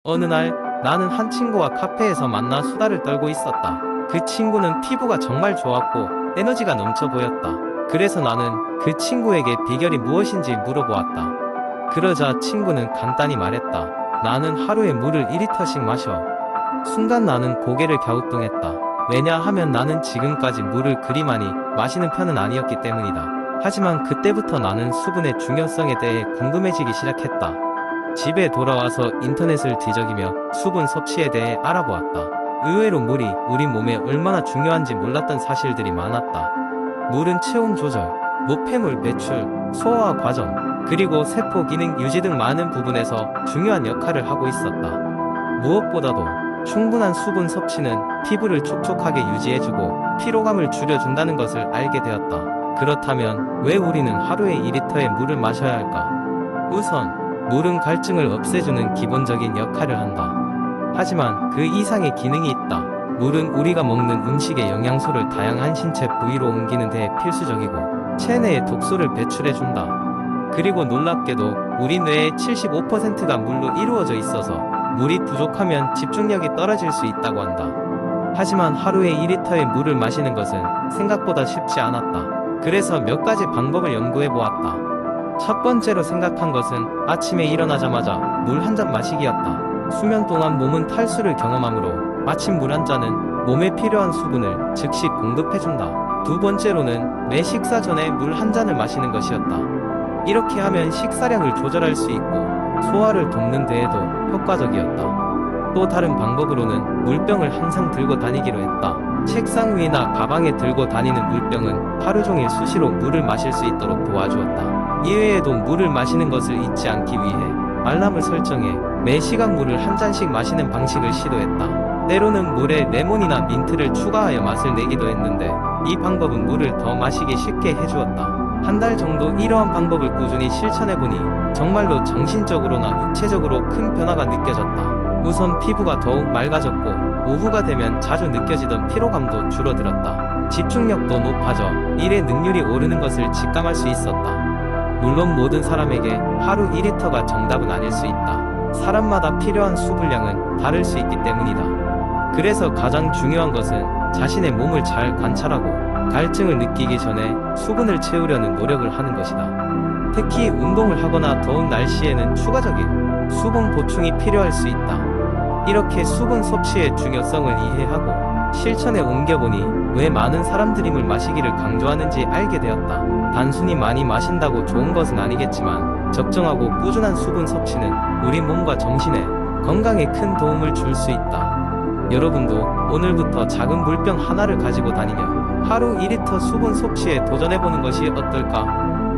어느 날 나는 한 친구와 카페에서 만나 수다를 떨고 있었다. 그 친구는 피부가 정말 좋았고 에너지가 넘쳐 보였다. 그래서 나는 그 친구에게 비결이 무엇인지 물어보았다. 그러자 친구는 간단히 말했다. 나는 하루에 물을 2리터씩 마셔. 순간 나는 고개를 갸우뚱했다. 왜냐하면 나는 지금까지 물을 그리 많이 마시는 편은 아니었기 때문이다. 하지만 그때부터 나는 수분의 중요성에 대해 궁금해지기 시작했다. 집에 돌아와서 인터넷을 뒤적이며 수분 섭취에 대해 알아보았다. 의외로 물이 우리 몸에 얼마나 중요한지 몰랐던 사실들이 많았다. 물은 체온 조절, 노폐물 배출, 소화 과정, 그리고 세포 기능 유지 등 많은 부분에서 중요한 역할을 하고 있었다. 무엇보다도 충분한 수분 섭취는 피부를 촉촉하게 유지해주고 피로감을 줄여준다는 것을 알게 되었다. 그렇다면 왜 우리는 하루에 2리터의 물을 마셔야 할까? 우선 물은 갈증을 없애주는 기본적인 역할을 한다. 하지만 그 이상의 기능이 있다. 물은 우리가 먹는 음식의 영양소를 다양한 신체 부위로 옮기는 데 필수적이고 체내에 독소를 배출해준다. 그리고 놀랍게도 우리 뇌의 75%가 물로 이루어져 있어서 물이 부족하면 집중력이 떨어질 수 있다고 한다. 하지만 하루에 2리터의 물을 마시는 것은 생각보다 쉽지 않았다. 그래서 몇 가지 방법을 연구해 보았다. 첫 번째로 생각한 것은 아침에 일어나자마자 물 한 잔 마시기였다. 수면 동안 몸은 탈수를 경험하므로 아침 물 한 잔은 몸에 필요한 수분을 즉시 공급해준다. 두 번째로는 매 식사 전에 물 한 잔을 마시는 것이었다. 이렇게 하면 식사량을 조절할 수 있고 소화를 돕는 데에도 효과적이었다. 또 다른 방법으로는 물병을 항상 들고 다니기로 했다. 책상 위나 가방에 들고 다니는 물병은 하루 종일 수시로 물을 마실 수 있도록 도와주었다. 이외에도 물을 마시는 것을 잊지 않기 위해 알람을 설정해 매 시간 물을 한 잔씩 마시는 방식을 시도했다. 때로는 물에 레몬이나 민트를 추가하여 맛을 내기도 했는데 이 방법은 물을 더 마시기 쉽게 해주었다. 한 달 정도 이러한 방법을 꾸준히 실천해보니 정말로 정신적으로나 육체적으로 큰 변화가 느껴졌다. 우선 피부가 더욱 맑아졌고 오후가 되면 자주 느껴지던 피로감도 줄어들었다. 집중력도 높아져 일의 능률이 오르는 것을 직감할 수 있었다. 물론 모든 사람에게 하루 2리터가 정답은 아닐 수 있다. 사람마다 필요한 수분량은 다를 수 있기 때문이다. 그래서 가장 중요한 것은 자신의 몸을 잘 관찰하고 갈증을 느끼기 전에 수분을 채우려는 노력을 하는 것이다. 특히 운동을 하거나 더운 날씨에는 추가적인 수분 보충이 필요할 수 있다. 이렇게 수분 섭취의 중요성을 이해하고 실천에 옮겨보니 왜 많은 사람들이 물 마시기를 강조하는지 알게 되었다. 단순히 많이 마신다고 좋은 것은 아니겠지만 적정하고 꾸준한 수분 섭취는 우리 몸과 정신에 건강에 큰 도움을 줄 수 있다. 여러분도 오늘부터 작은 물병 하나를 가지고 다니며 하루 2리터 수분 섭취에 도전해보는 것이 어떨까?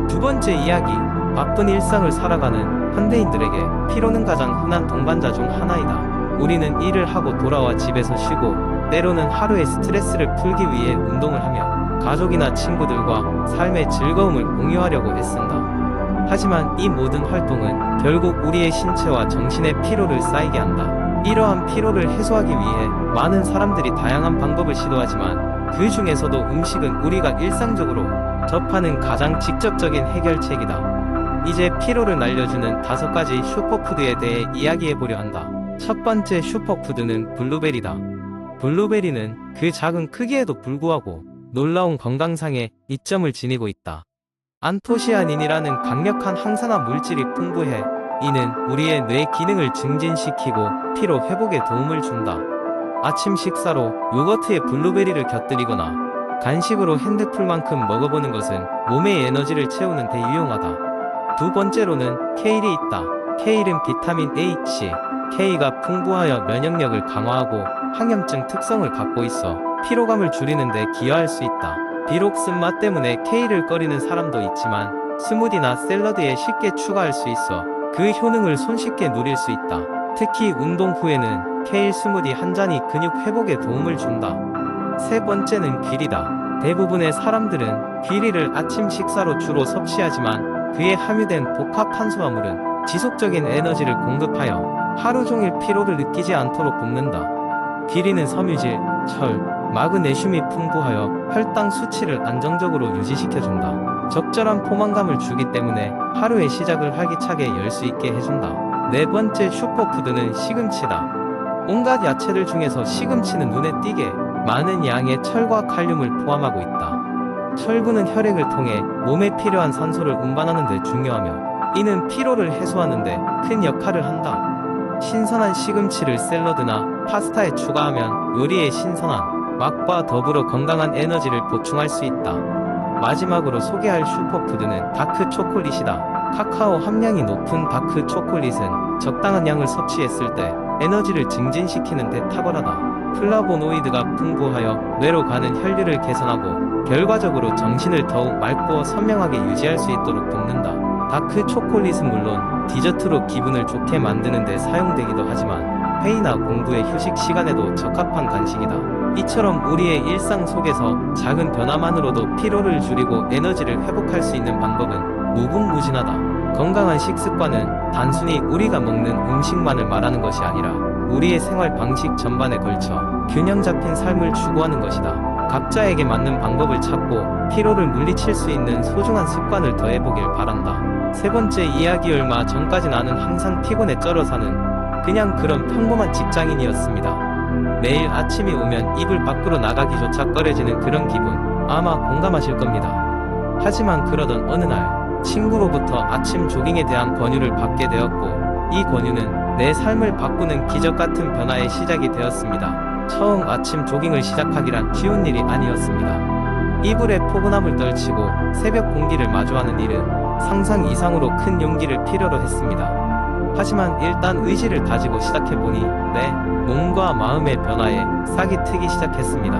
두 번째 이야기, 바쁜 일상을 살아가는 현대인들에게 피로는 가장 흔한 동반자 중 하나이다. 우리는 일을 하고 돌아와 집에서 쉬고 때로는 하루의 스트레스를 풀기 위해 운동을 하며 가족이나 친구들과 삶의 즐거움을 공유하려고 애쓴다. 하지만 이 모든 활동은 결국 우리의 신체와 정신의 피로를 쌓이게 한다. 이러한 피로를 해소하기 위해 많은 사람들이 다양한 방법을 시도하지만 그 중에서도 음식은 우리가 일상적으로 접하는 가장 직접적인 해결책이다. 이제 피로를 날려주는 5가지 슈퍼푸드에 대해 이야기해보려 한다. 첫 번째 슈퍼푸드는 블루베리다. 블루베리는 그 작은 크기에도 불구하고 놀라운 건강상의 이점을 지니고 있다. 안토시아닌이라는 강력한 항산화 물질이 풍부해 이는 우리의 뇌 기능을 증진시키고 피로 회복에 도움을 준다. 아침 식사로 요거트에 블루베리를 곁들이거나 간식으로 핸드풀만큼 먹어보는 것은 몸의 에너지를 채우는 데 유용하다. 두 번째로는 케일이 있다. 케일은 비타민 H, K가 풍부하여 면역력을 강화하고 항염증 특성을 갖고 있어 피로감을 줄이는 데 기여할 수 있다. 비록 쓴맛 때문에 케일을 꺼리는 사람도 있지만 스무디나 샐러드에 쉽게 추가할 수 있어 그 효능을 손쉽게 누릴 수 있다. 특히 운동 후에는 케일 스무디 한 잔이 근육 회복에 도움을 준다. 세 번째는 귀리다. 대부분의 사람들은 귀리를 아침 식사로 주로 섭취하지만 그에 함유된 복합 탄수화물은 지속적인 에너지를 공급하여 하루 종일 피로를 느끼지 않도록 돕는다. 귀리는 섬유질, 철, 마그네슘이 풍부하여 혈당 수치를 안정적으로 유지시켜준다. 적절한 포만감을 주기 때문에 하루의 시작을 활기차게 열 수 있게 해준다. 네 번째 슈퍼푸드는 시금치다. 온갖 야채들 중에서 시금치는 눈에 띄게 많은 양의 철과 칼륨을 포함하고 있다. 철분은 혈액을 통해 몸에 필요한 산소를 운반하는 데 중요하며 이는 피로를 해소하는 데 큰 역할을 한다. 신선한 시금치를 샐러드나 파스타에 추가하면 요리의 신선한 맛과 더불어 건강한 에너지를 보충할 수 있다. 마지막으로 소개할 슈퍼푸드는 다크 초콜릿이다. 카카오 함량이 높은 다크 초콜릿은 적당한 양을 섭취했을 때 에너지를 증진시키는 데 탁월하다. 플라보노이드가 풍부하여 뇌로 가는 혈류를 개선하고 결과적으로 정신을 더욱 맑고 선명하게 유지할 수 있도록 돕는다. 다크 초콜릿은 물론 디저트로 기분을 좋게 만드는 데 사용되기도 하지만 회의나 공부의 휴식 시간에도 적합한 간식이다. 이처럼 우리의 일상 속에서 작은 변화만으로도 피로를 줄이고 에너지를 회복할 수 있는 방법은 무궁무진하다. 건강한 식습관은 단순히 우리가 먹는 음식만을 말하는 것이 아니라 우리의 생활 방식 전반에 걸쳐 균형 잡힌 삶을 추구하는 것이다. 각자에게 맞는 방법을 찾고 피로를 물리칠 수 있는 소중한 습관을 더해보길 바란다. 세 번째 이야기. 얼마 전까지 나는 항상 피곤에 쩔어 사는 그냥 그런 평범한 직장인이었습니다. 매일 아침이 오면 이불 밖으로 나가기조차 꺼려지는 그런 기분, 아마 공감하실 겁니다. 하지만 그러던 어느 날 친구로부터 아침 조깅에 대한 권유를 받게 되었고 이 권유는 내 삶을 바꾸는 기적 같은 변화의 시작이 되었습니다. 처음 아침 조깅을 시작하기란 쉬운 일이 아니었습니다. 이불에 포근함을 떨치고 새벽 공기를 마주하는 일은 상상 이상으로 큰 용기를 필요로 했습니다. 하지만 일단 의지를 다지고 시작해보니 내 몸과 마음의 변화에 싹이 트기 시작했습니다.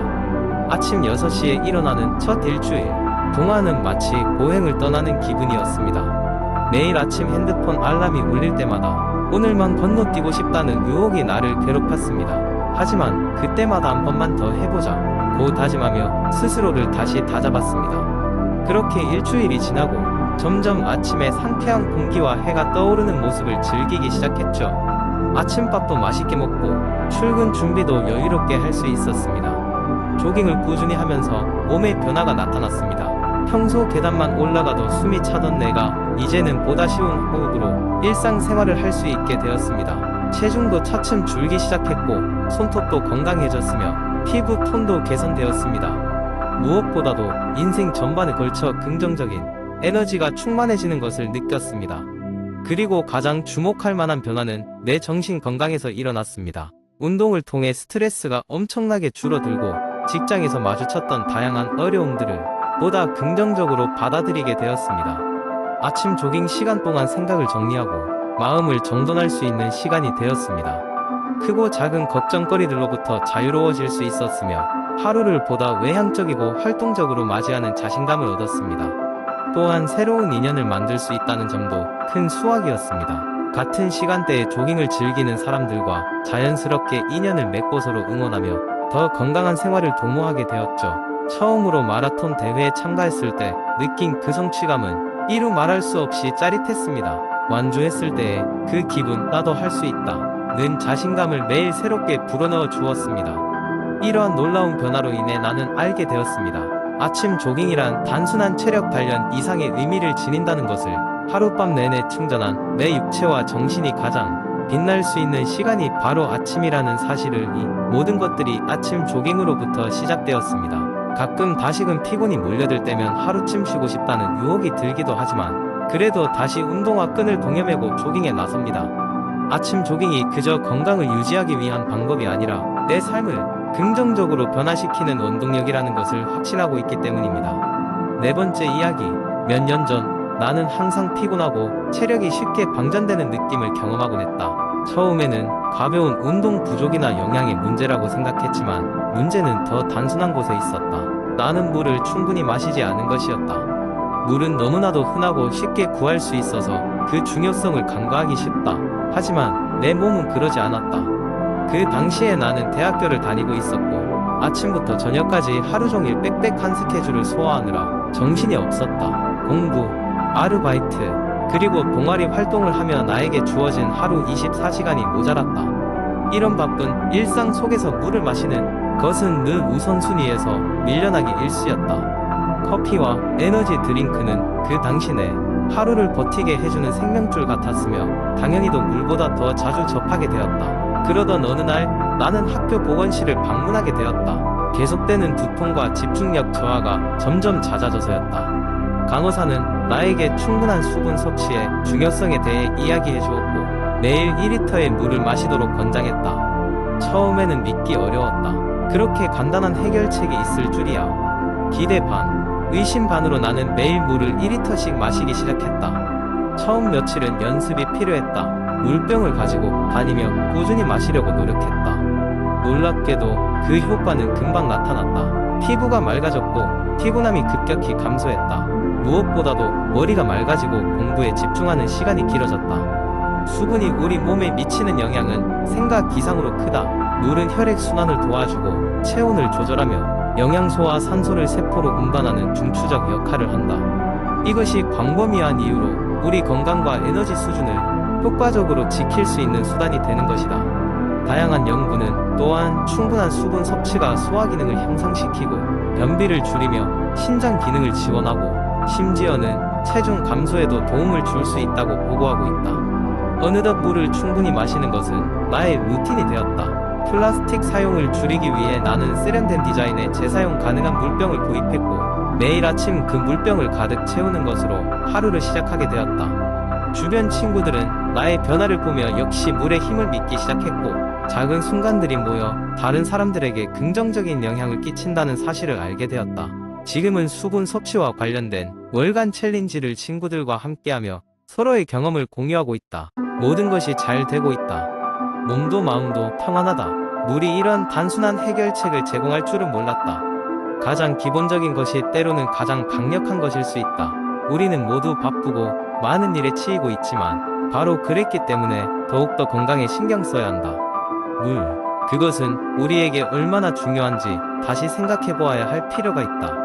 아침 6시에 일어나는 첫 일주일 동안은 마치 보행을 떠나는 기분이었습니다. 매일 아침 핸드폰 알람이 울릴 때마다 오늘만 건너뛰고 싶다는 유혹이 나를 괴롭혔습니다. 하지만 그때마다 한 번만 더 해보자 고 다짐하며 스스로를 다시 다잡았습니다. 그렇게 일주일이 지나고 점점 아침에 상쾌한 공기와 해가 떠오르는 모습을 즐기기 시작했죠. 아침밥도 맛있게 먹고 출근 준비도 여유롭게 할 수 있었습니다. 조깅을 꾸준히 하면서 몸의 변화가 나타났습니다. 평소 계단만 올라가도 숨이 차던 내가 이제는 보다 쉬운 호흡으로 일상생활을 할 수 있게 되었습니다. 체중도 차츰 줄기 시작했고 손톱도 건강해졌으며 피부 톤도 개선되었습니다. 무엇보다도 인생 전반에 걸쳐 긍정적인 에너지가 충만해지는 것을 느꼈습니다. 그리고 가장 주목할 만한 변화는 내 정신 건강에서 일어났습니다. 운동을 통해 스트레스가 엄청나게 줄어들고 직장에서 마주쳤던 다양한 어려움들을 보다 긍정적으로 받아들이게 되었습니다. 아침 조깅 시간 동안 생각을 정리하고 마음을 정돈할 수 있는 시간이 되었습니다. 크고 작은 걱정거리들로부터 자유로워질 수 있었으며 하루를 보다 외향적이고 활동적으로 맞이하는 자신감을 얻었습니다. 또한 새로운 인연을 만들 수 있다는 점도 큰 수확이었습니다. 같은 시간대에 조깅을 즐기는 사람들과 자연스럽게 인연을 맺고 서로 응원하며 더 건강한 생활을 도모하게 되었죠. 처음으로 마라톤 대회에 참가했을 때 느낀 그 성취감은 이루 말할 수 없이 짜릿했습니다. 완주했을 때의 그 기분, 나도 할 수 있다 는 자신감을 매일 새롭게 불어넣어 주었습니다. 이러한 놀라운 변화로 인해 나는 알게 되었습니다. 아침 조깅이란 단순한 체력 단련 이상의 의미를 지닌다는 것을. 하룻밤 내내 충전한 내 육체와 정신이 가장 빛날 수 있는 시간이 바로 아침이라는 사실을. 이 모든 것들이 아침 조깅으로부터 시작되었습니다. 가끔 다시금 피곤이 몰려들 때면 하루쯤 쉬고 싶다는 유혹이 들기도 하지만 그래도 다시 운동화 끈을 동여매고 조깅에 나섭니다. 아침 조깅이 그저 건강을 유지하기 위한 방법이 아니라 내 삶을 긍정적으로 변화시키는 원동력이라는 것을 확신하고 있기 때문입니다. 네 번째 이야기. 몇 년 전 나는 항상 피곤하고 체력이 쉽게 방전되는 느낌을 경험하곤 했다. 처음에는 가벼운 운동 부족이나 영양의 문제라고 생각했지만 문제는 더 단순한 곳에 있었다. 나는 물을 충분히 마시지 않은 것이었다. 물은 너무나도 흔하고 쉽게 구할 수 있어서 그 중요성을 간과하기 쉽다. 하지만 내 몸은 그러지 않았다. 그 당시에 나는 대학교를 다니고 있었고 아침부터 저녁까지 하루종일 빽빽한 스케줄을 소화하느라 정신이 없었다. 공부, 아르바이트, 그리고 동아리 활동을 하며 나에게 주어진 하루 24시간이 모자랐다. 이런 바쁜 일상 속에서 물을 마시는 것은 늘 우선순위에서 밀려나기 일쑤였다. 커피와 에너지 드링크는 그 당시 내 하루를 버티게 해주는 생명줄 같았으며 당연히도 물보다 더 자주 접하게 되었다. 그러던 어느 날 나는 학교 보건실을 방문하게 되었다. 계속되는 두통과 집중력 저하가 점점 잦아져서였다. 간호사는 나에게 충분한 수분 섭취의 중요성에 대해 이야기해 주었고 매일 2리터의 물을 마시도록 권장했다. 처음에는 믿기 어려웠다. 그렇게 간단한 해결책이 있을 줄이야. 기대 반, 의심 반으로 나는 매일 물을 2리터씩 마시기 시작했다. 처음 며칠은 연습이 필요했다. 물병을 가지고 다니며 꾸준히 마시려고 노력했다. 놀랍게도 그 효과는 금방 나타났다. 피부가 맑아졌고 피곤함이 급격히 감소했다. 무엇보다도 머리가 맑아지고 공부에 집중하는 시간이 길어졌다. 수분이 우리 몸에 미치는 영향은 생각 이상으로 크다. 물은 혈액순환을 도와주고 체온을 조절하며 영양소와 산소를 세포로 운반하는 중추적 역할을 한다. 이것이 광범위한 이유로 우리 건강과 에너지 수준을 효과적으로 지킬 수 있는 수단이 되는 것이다. 다양한 연구는 또한 충분한 수분 섭취가 소화 기능을 향상시키고 변비를 줄이며 신장 기능을 지원하고 심지어는 체중 감소에도 도움을 줄 수 있다고 보고하고 있다. 어느덧 물을 충분히 마시는 것은 나의 루틴이 되었다. 플라스틱 사용을 줄이기 위해 나는 세련된 디자인의 재사용 가능한 물병을 구입했고 매일 아침 그 물병을 가득 채우는 것으로 하루를 시작하게 되었다. 주변 친구들은 나의 변화를 보며 역시 물의 힘을 믿기 시작했고 작은 순간들이 모여 다른 사람들에게 긍정적인 영향을 끼친다는 사실을 알게 되었다. 지금은 수분 섭취와 관련된 월간 챌린지를 친구들과 함께하며 서로의 경험을 공유하고 있다. 모든 것이 잘 되고 있다. 몸도 마음도 평안하다. 물이 이런 단순한 해결책을 제공할 줄은 몰랐다. 가장 기본적인 것이 때로는 가장 강력한 것일 수 있다. 우리는 모두 바쁘고 많은 일에 치이고 있지만 바로 그랬기 때문에 더욱더 건강에 신경 써야 한다. 물. 그것은 우리에게 얼마나 중요한지 다시 생각해 보아야 할 필요가 있다.